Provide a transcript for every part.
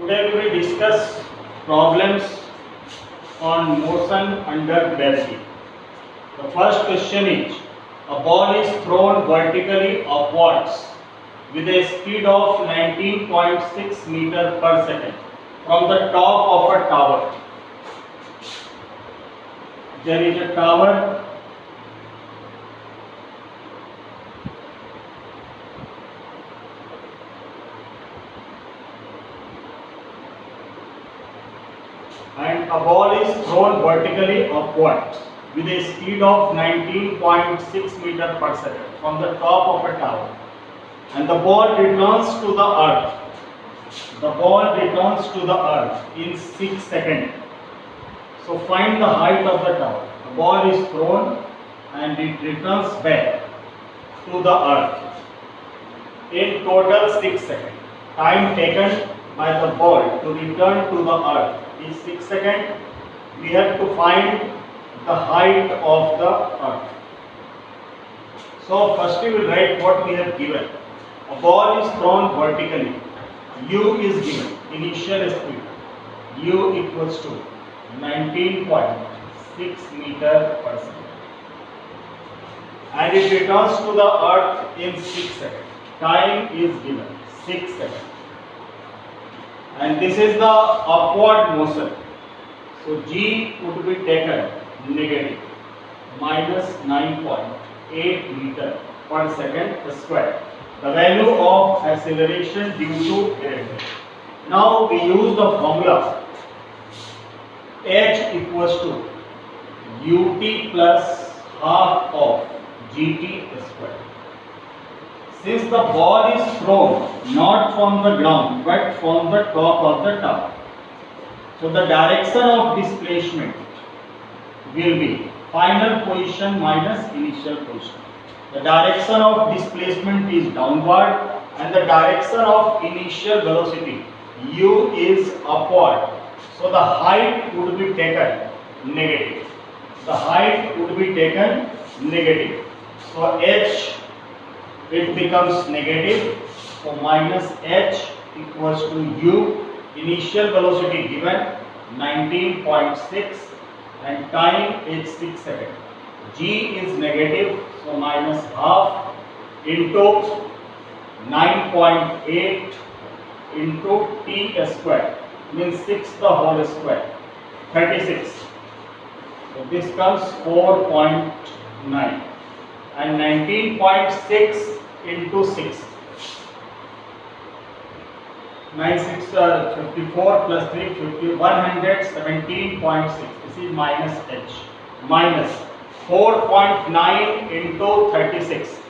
Today we will discuss problems on motion under gravity. The first question is, a ball is thrown vertically upwards with a speed of 19.6 meter per second from the top of a tower. There is a tower. And a ball is thrown vertically upwards with a speed of 19.6 meter per second from the top of a tower, and the ball returns to the earth. The ball returns to the earth in 6 seconds. So find the height of the tower. The ball is thrown and it returns back to the earth in total 6 seconds. Time taken by the ball to return to the earth is 6 seconds. We have to find the height of the earth. So first we will write what we have given. A ball is thrown vertically. U is given. Initial speed. U equals to 19.6 meter per second. And it returns to the earth in 6 seconds. Time is given 6 seconds. And this is the upward motion. So G would be taken negative, minus 9.8 meter per second square. The value of acceleration due to gravity. Now we use the formula H equals to ut plus half of gt square. Since the ball is thrown not from the ground but from the top of the tower, so the direction of displacement will be final position minus initial position. The direction of displacement is downward and the direction of initial velocity u is upward. So the height would be taken negative. The height would be taken negative. So h, it becomes negative. So minus h equals to u. Initial velocity given 19.6 and time is 6 seconds. G is negative, so minus half into 9.8 into t square means 6 the whole square, 36. So this comes 4.9 and 19.6 into 6. 96 54 plus 3 50 117.6. This is minus h minus 4.9 into 36.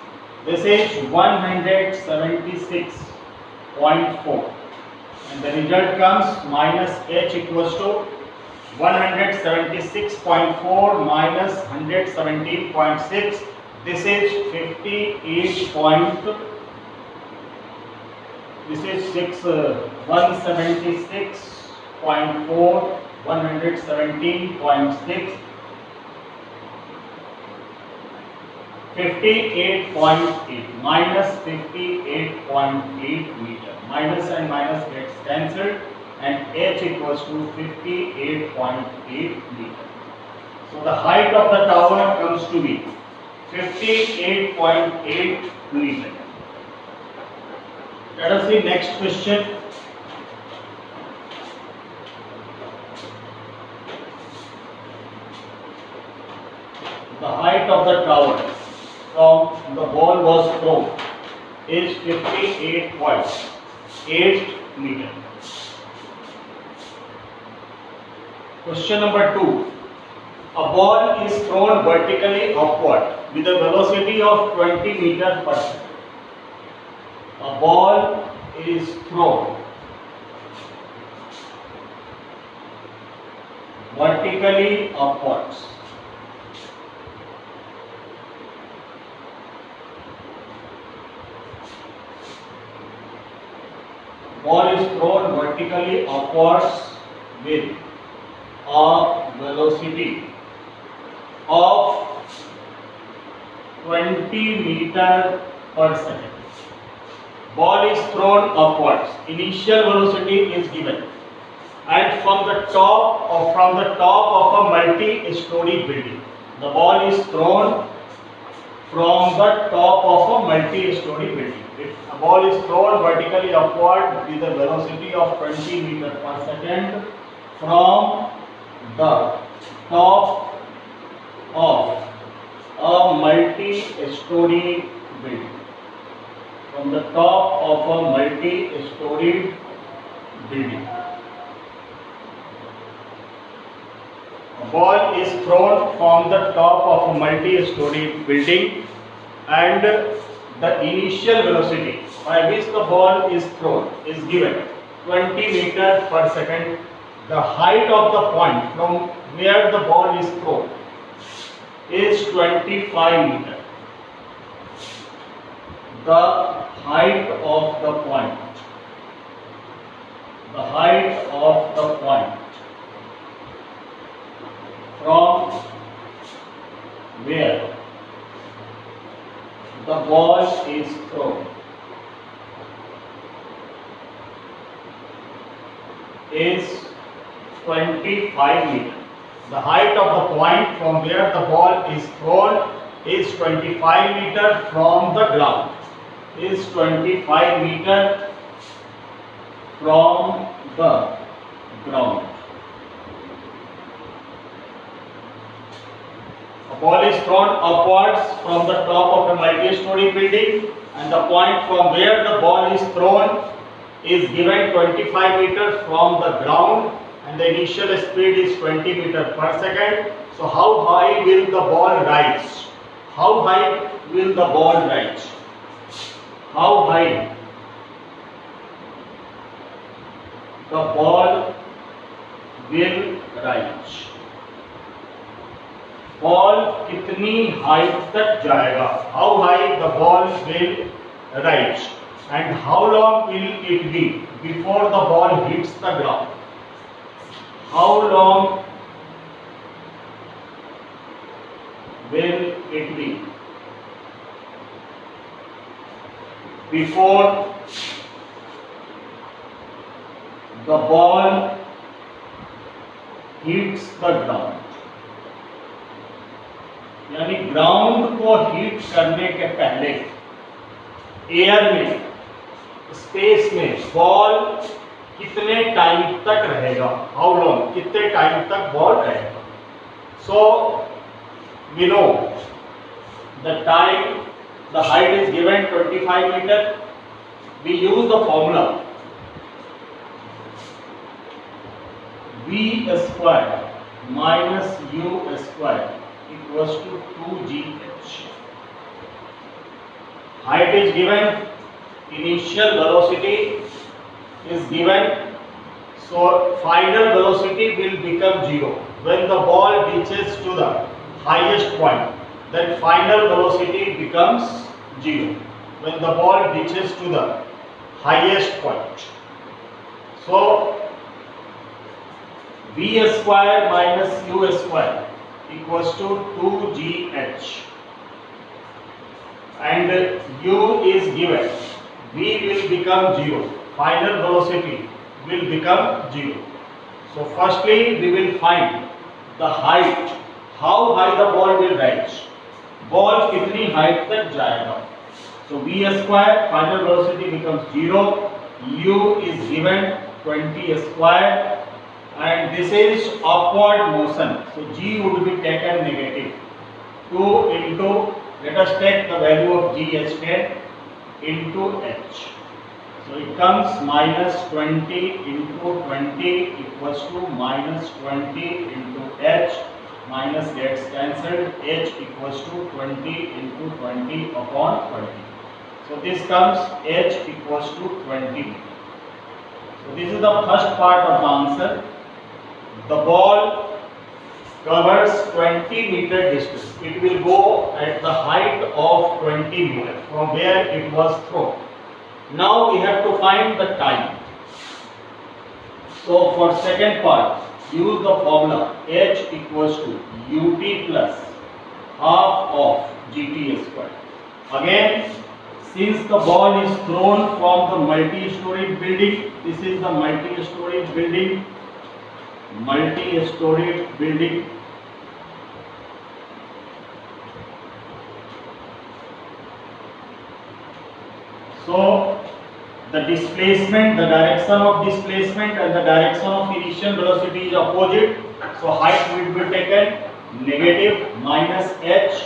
This is 176.4 and the result comes minus h equals to 176.4 minus 117.6. This is 58 point. This is 176.4 117.6 58.8 minus 58.8 meter. Minus and minus gets cancelled and h equals to 58.8 meter. So the height of the tower comes to be 58.8 meter. Let us see next question. The height of the tower from the ball was thrown is 58.8 meter. Question number 2. A ball is thrown vertically upward with a velocity of 20 meter per second. A ball is thrown vertically upwards. Ball is thrown vertically upwards with a velocity of 20 meter per second. Ball is thrown upwards. Initial velocity is given, and from the top of a multi-story building. The ball is thrown from the top of a multi-story building. If a ball is thrown vertically upward with a velocity of 20 meters per second from the top of a multi-story building. From the top of a multi-story building. A ball is thrown from the top of a multi-story building, and the initial velocity by which the ball is thrown is given 20 meters per second. The height of the point from where the ball is thrown is 25 meters. The height of the point. The height of the point from where the ball is thrown is 25 meters. The height of the point from where the ball is thrown is 25 meters from the ground. Is 25 meters from the ground. A ball is thrown upwards from the top of a multi-story building, and the point from where the ball is thrown is given 25 meters from the ground, and the initial speed is 20 meters per second. So how high will the ball rise? How high will the ball rise? How high the ball will rise? Ball कितनी height तक जाएगा? How high the ball will rise, and how long will it be before the ball hits the ground? How long will it be before the ball hits the ground? यानी ground को hit करने के पहले air में, space में ball कितने time तक रहेगा? हाउ लॉन्ग, कितने टाइम तक बॉल रहेगा? So we know the time, the height is given 25 metre. We use the formula v square minus u square equals to 2gh. Height is given, initial velocity is given, so final velocity will become 0 when the ball reaches to the highest point. Then final velocity becomes 0 when the ball reaches to the highest point. So v square minus u square equals to 2gh, and u is given, v will become 0, final velocity will become 0. So firstly we will find the height, how high the ball will rise, ball kitni height tak jayega. So v square, final velocity becomes 0, u is given 20 square, and this is upward motion, so g would be taken negative. 2 into, let us take the value of g as 10 into h, so it comes minus 20 into 20 equals to minus 20 into h, minus gets cancelled, h equals to 20 into 20 upon 20. So this comes h equals to 20. So this is the first part of the answer. The ball covers 20 meter distance. It will go at the height of 20 meter from where it was thrown. Now we have to find the time. So for second part, use the formula h equals to ut plus half of gt square. Again Since the ball is thrown from the multi-storied building, this is the multi-storied building, multi-storied building. So the displacement, the direction of displacement and the direction of initial velocity is opposite. So height will be taken negative minus h,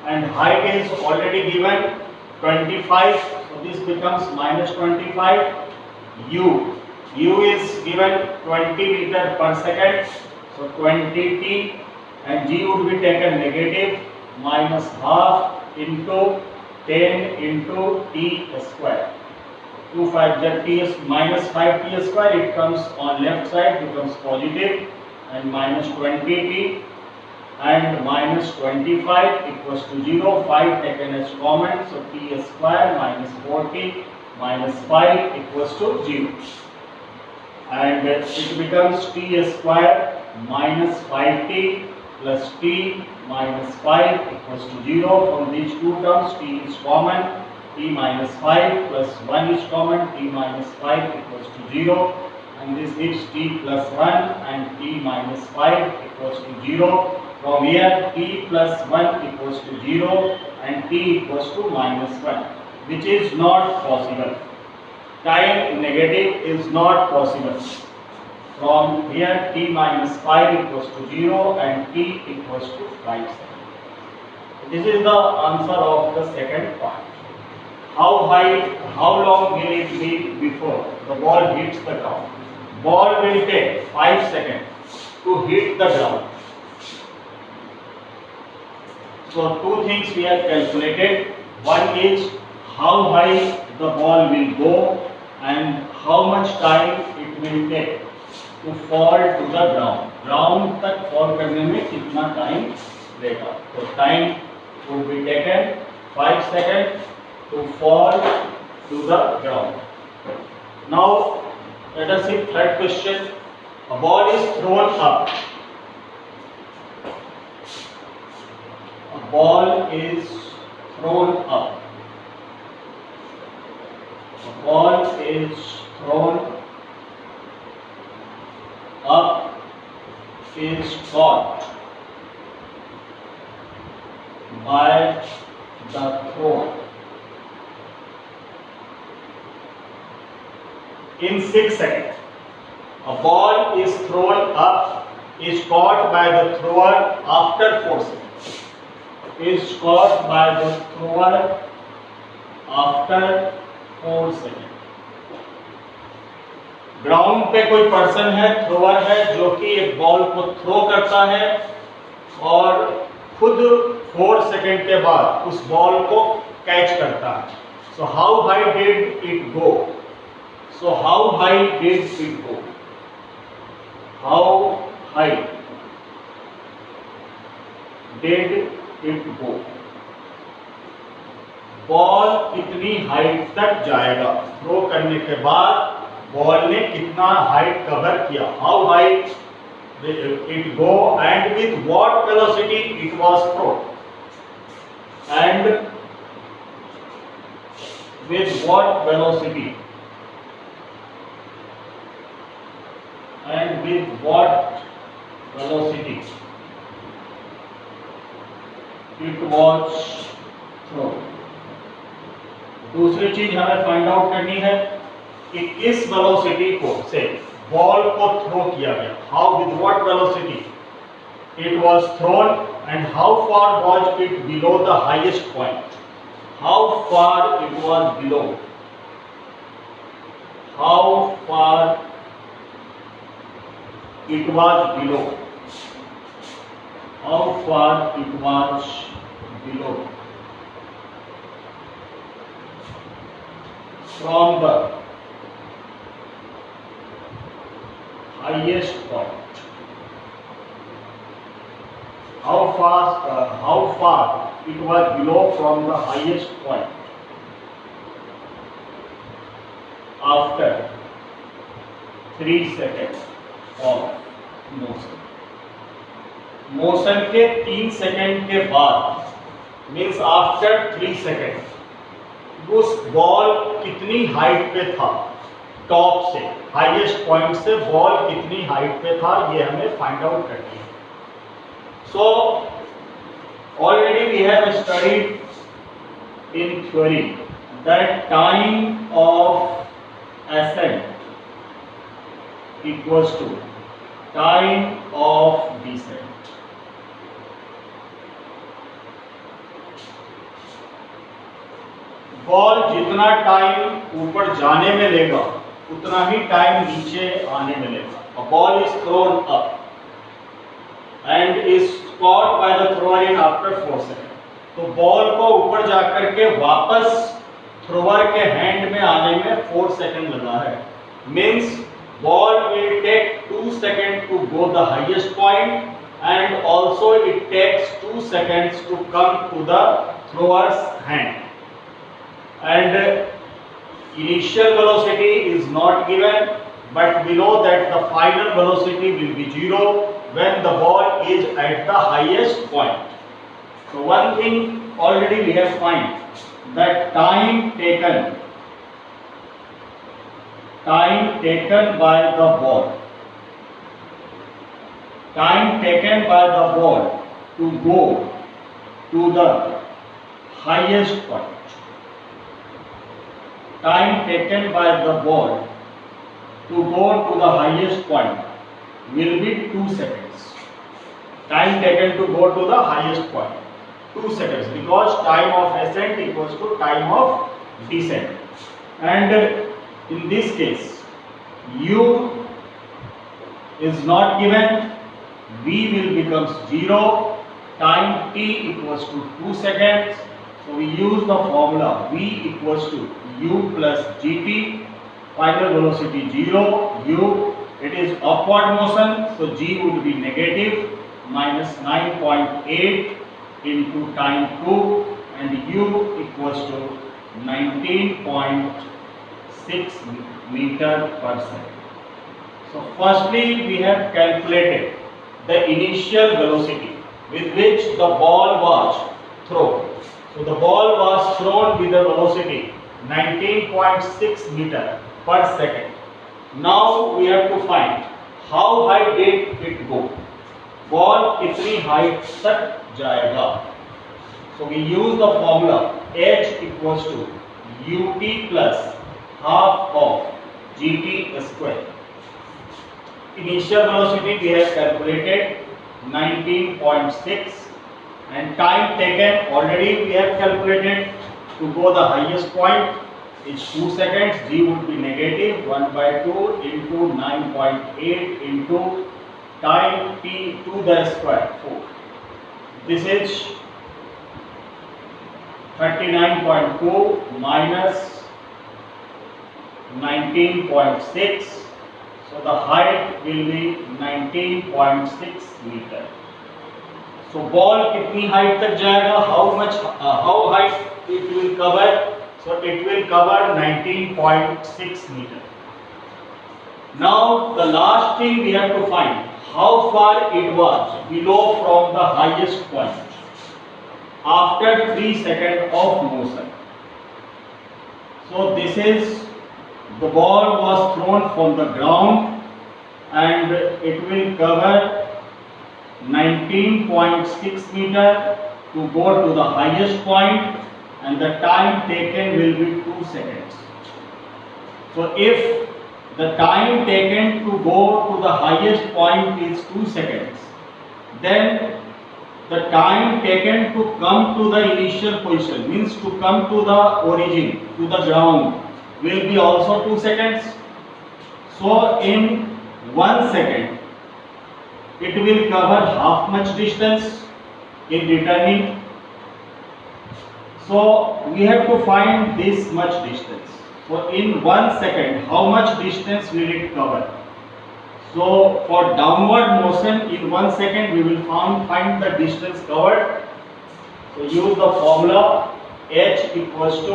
and height is already given 25. So this becomes minus 25. U is given 20 meter per second. So 20 t, and g would be taken negative minus half into 10 into t square. 2 5 that t is minus 5 t square, it comes on left side, becomes positive, and minus 20 t and minus 25 equals to 0. 5 taken as common, so t square minus 40 minus 5 equals to 0. And it becomes t square minus 5t plus t minus 5 equals to 0. From these two terms, t is common. T minus 5 plus 1 is common. T minus 5 equals to 0. And this gives t plus 1 and t minus 5 equals to 0. From here, t plus 1 equals to 0 and t equals to minus 1, which is not possible. Time negative is not possible. From here, t minus 5 equals to 0 and t equals to 5 seconds. This is the answer of the second part. How high, how long will it be before the ball hits the ground? Ball will take 5 seconds to hit the ground. So two things we have calculated. One is how high the ball will go and how much time it will take to fall to the ground. Ground तक fall करने में कितना time लेगा? तो time would be taken 5 seconds to fall to the ground. Now let us see third question. A ball is thrown up. A ball is thrown up. A ball is thrown up, is caught by the thrower in 6 seconds. A ball is thrown up, is caught by the thrower after 4 seconds. Is caught by the thrower after 4 seconds. Ground पे कोई person है, thrower है, जो कि एक ball को throw करता है और खुद 4 सेकंड के बाद उस बॉल को कैच करता है. So how high did it go? So how high did it go? How high did it go? Ball कितनी हाइट तक जाएगा? थ्रो करने के बाद बॉल ने कितना हाइट कवर किया? How high it go and with what velocity it was throw? And with what velocity? And with what velocity it was throw? दूसरी चीज हमें फाइंड आउट करनी है कि किस वेलोसिटी को से बॉल को थ्रो किया गया. How with what velocity it was thrown and how far was it below the highest point? How far it was below? How far it was below? How far it was below from the highest point? How far it was below from the highest point after 3 seconds of motion? Motion के 3 second के बाद means after 3 second उस ball कितनी height पे था, top से highest point से ball कितनी हाइट पे था, ये हमें फाइंड आउट करनी है. So already we have studied in theory that time of ascent equals to time of descent. Ball जितना टाइम ऊपर जाने में लेगा उतना ही टाइम नीचे आने में लेगा. A ball is thrown up and is caught by the thrower in after 4 seconds. तो बॉल को ऊपर जाकर के वापस थ्रोअर के हैंड में आने में 4 सेकंड लगा है. Means ball will take 2 second to go the highest point and also it takes 2 seconds to come to the thrower's hand. And initial velocity is not given, but we know that the final velocity will be 0 when the ball is at the highest point. So one thing already we have find that time taken by the ball to go to the highest point, time taken by the ball to go to the highest point will be 2 seconds. Time taken to go to the highest point 2 seconds, because time of ascent equals to time of descent. And in this case u is not given, v will becomes 0, time t equals to 2 seconds. So we use the formula v equals to u plus gt. Final velocity 0, u, it is upward motion, so g would be negative minus 9.8 into time 2 and u equals to 19.6 meter per second. So firstly we have calculated the initial velocity with which the ball was thrown. So the ball was thrown with a velocity 19.6 meter per second. Now we have to find how high did it go. Ball कितनी height तक जाएगा. So we use the formula h equals to ut plus half of gt square. Initial velocity we have calculated 19.6 and time taken already we have calculated to go the highest point is 2 seconds. G would be negative 1/2 into 9.8 into time t to the square 4. This is 39.2 minus 19.6. So the height will be 19.6 meter. So ball कितनी height तक जाएगा? How height it will cover? So it will cover 19.6 meter. Now the last thing we have to find how far it was below from the highest point after 3 seconds of motion. So this is the ball was thrown from the ground and it will cover 19.6 meter to go to the highest point and the time taken will be 2 seconds. So if the time taken to go to the highest point is 2 seconds, then the time taken to come to the initial position, means to come to the origin, to the ground, will be also 2 seconds. So in 1 second it will cover half much distance in returning. So we have to find this much distance. So in 1 second how much distance will it cover? So for downward motion in 1 second we will find the distance covered. So use the formula h equals to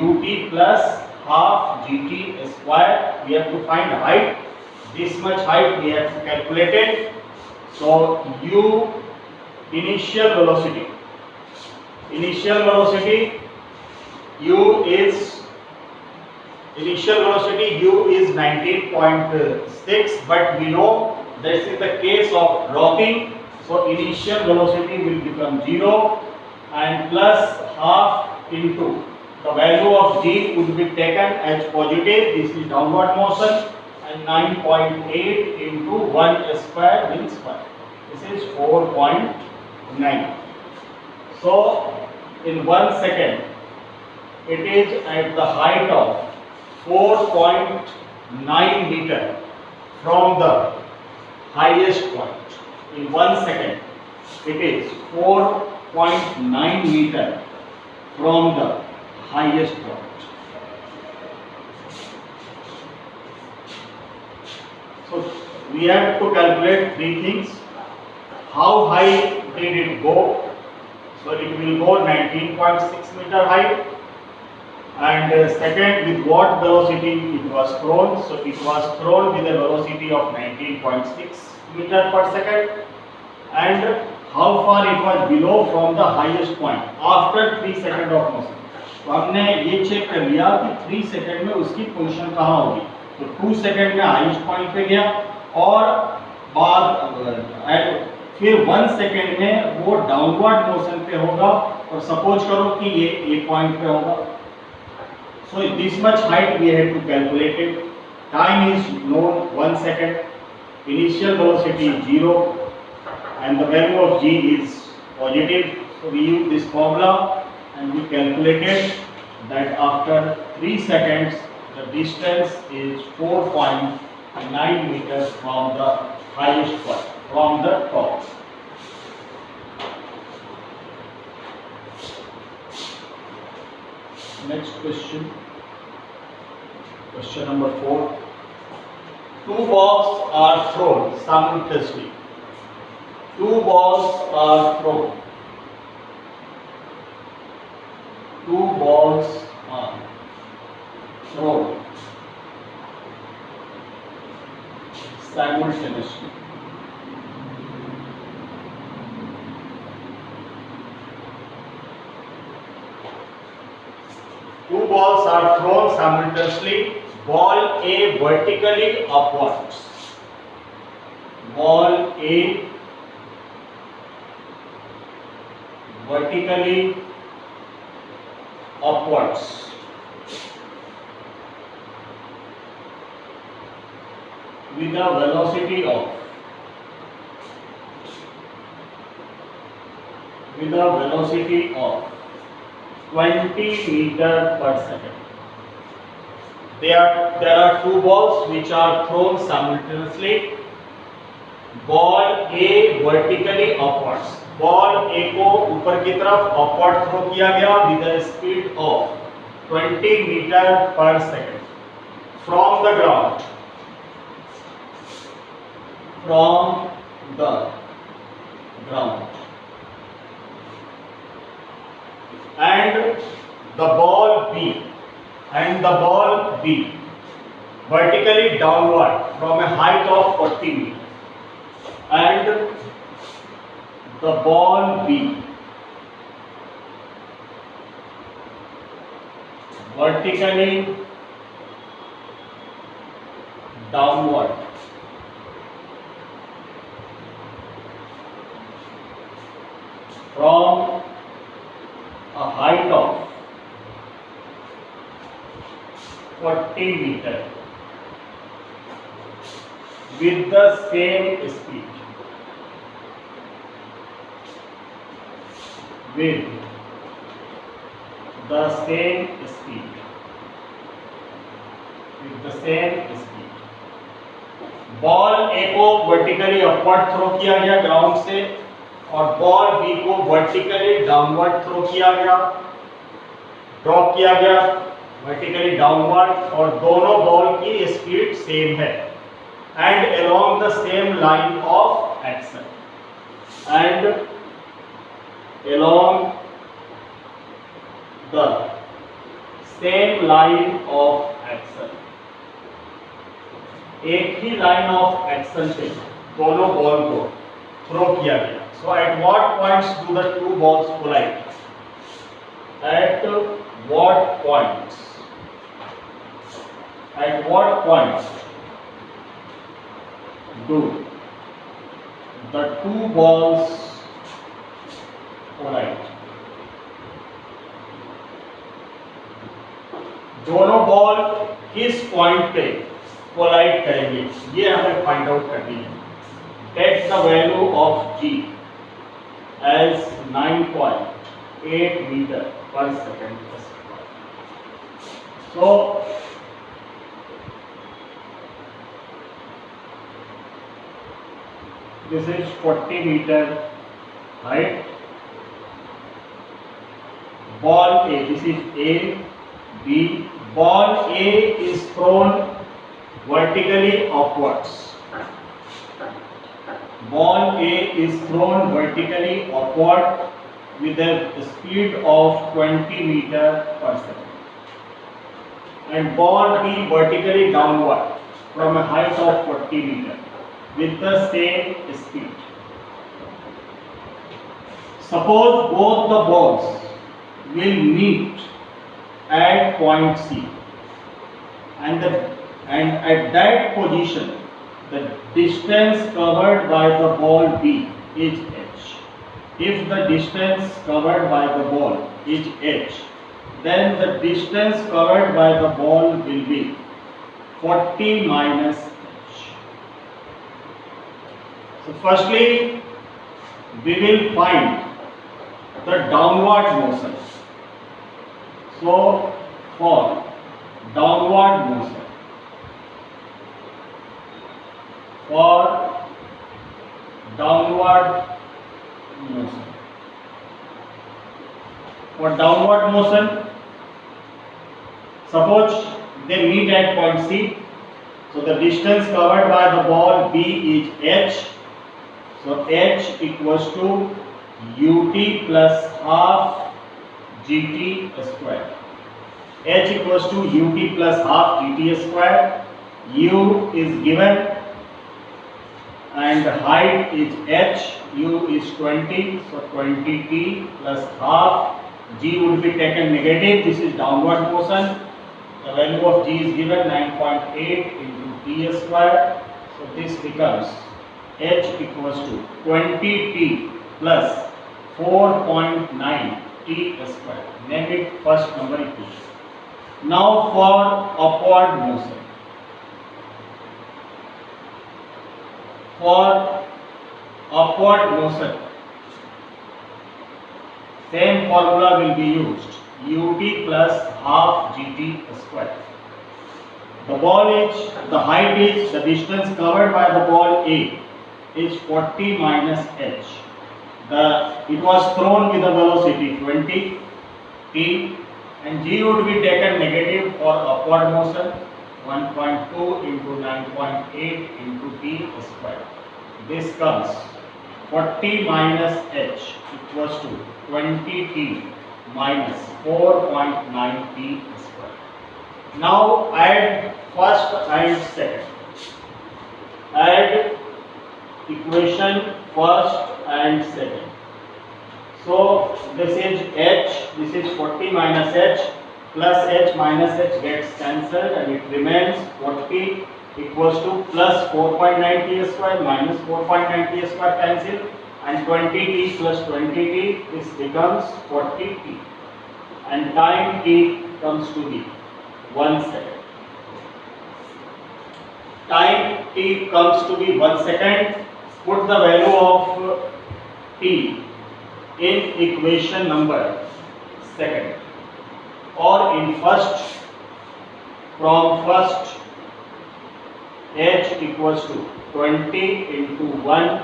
ut plus half gt square. We have to find height. This much height we have calculated. So u initial velocity u is initial velocity u is 19.6, but we know this is the case of dropping, so initial velocity will become 0 and plus half into the value of g would be taken as positive. This is downward motion, and 9.8 into 1 square means 1. This is 4.9. So in 1 second it is at the height of 4.9 meter from the highest point. In 1 second it is 4.9 meter from the highest point. So we have to calculate three things. How high did it go? So it will go 19.6 meter height. And second, with what velocity it was thrown? So it was thrown with a velocity of 19.6 meter per second. And how far it was below from the highest point after 3 seconds of motion. तो हमने ये check कर लिया कि 3 second में उसकी position कहाँ होगी. तो 2 सेकंड में हाईएस्ट पॉइंट पे गया और बाद फिर 1 सेकंड में वो डाउनवर्ड मोशन पे होगा और सपोज करो कि ये पॉइंट पे होगा. So this much height we have to calculate it. Time is known 1 second. Initial velocity is 0 and the value of g is positive. So we use this formula and we calculated that after 3 seconds the distance is 4.9 meters from the highest point, from the top. Next question. Question number 4. Two balls are thrown simultaneously. Two balls are thrown. Two balls are thrown simultaneously. Two balls are thrown simultaneously. Ball A vertically upwards. Ball A vertically upwards. With a velocity of 20 meter per second. There are two balls which are thrown simultaneously. Ball A vertically upwards. Ball A को ऊपर की तरफ upward throw किया गया with a speed of 20 meter per second from the ground. From the ground. And the ball B vertically downward from a height of 40 meters. And the ball B vertically downward from a height of 40 meters with the same speed. With the same speed. With the same speed. Ball A को vertically upward throw किया गया ground से और ball B को vertically downward throw किया गया, drop किया गया वर्टिकली डाउनवर्ड और दोनों बॉल की स्पीड सेम है and along the same line of action and along the same line of action. एक ही लाइन ऑफ एक्शन से दोनों बॉल को थ्रो किया गया. So at what points do the two balls collide? At what points? At what point do the two balls collide? दोनों ball किस point पे collide करेंगे, ये हमें फाइंड आउट करनी है. Take the value of g as 9.8 metre per second. So this is 40 meter height. Ball A, this is A, B. Ball A is thrown vertically upwards. Ball A is thrown vertically upward with a speed of 20 meter per second. And ball B vertically downward from a height of 40 meter with the same speed. Suppose both the balls will meet at point C, and at that position the distance covered by the ball B is h. If the distance covered by the ball is h, then the distance covered by the ball will be 40 minus h. So firstly we will find the downward motion. So for downward motion, suppose they meet at point C. So the distance covered by the ball B is h. So h equals to ut plus half gt square. H equals to ut plus half gt square. U is given and height is h. U is 20, so 20t plus half. G would be taken negative. This is downward motion. The value of G is given 9.8 into t square. So this becomes h equals to 20t plus 4.9 t square. Name it first number equation. Now for upward motion. For upward motion, same formula will be used. Ut plus half gt square. The height is, the distance covered by the ball A is 40 minus h. It was thrown with a velocity 20 t, and g would be taken negative for upward motion. 1.2 into 9.8 into t square. This comes 40 minus h equals to 20t minus 4.9 t square. Now add first and second. Add equation first and second. So this is h, this is 40 minus h, plus h minus h gets cancelled and it remains 40 equals to plus 4.9 t square minus 4.9 t square cancel, and 20t plus 20t, this becomes 40t, and time t comes to be 1 second. Time t comes to be 1 second. Put the value of t in equation number second, or in first. From first, h equals to 20 into 1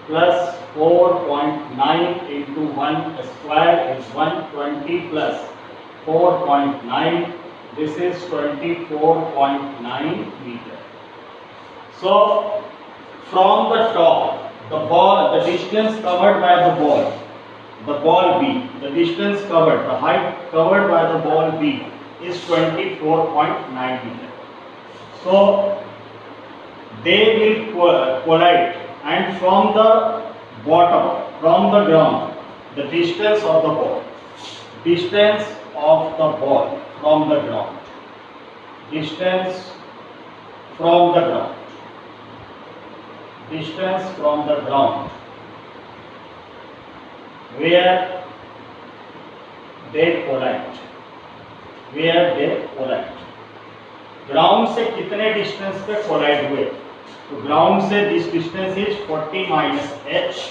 plus 4.9 into 1 square is 120 plus 4.9. This is 24.9 meter. So from the top, the distance covered by the ball B, the distance covered, the height covered by the ball B is 24.9 meter. So they will collide, and from the bottom, from the ground, the distance of the ball, distance of the ball from the ground. Distance from the ground. Distance from the ground where they collide. Where they collide. Ground से कितने distance पे collide हुए? तो ground से this distance is 40 minus h.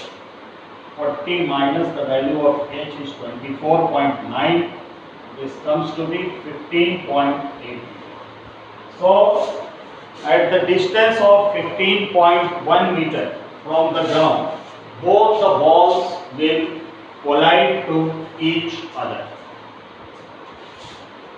40 minus the value of h is 24.9. This comes to be 15.8. So at the distance of 15.1 meter from the ground, both the balls will collide to each other.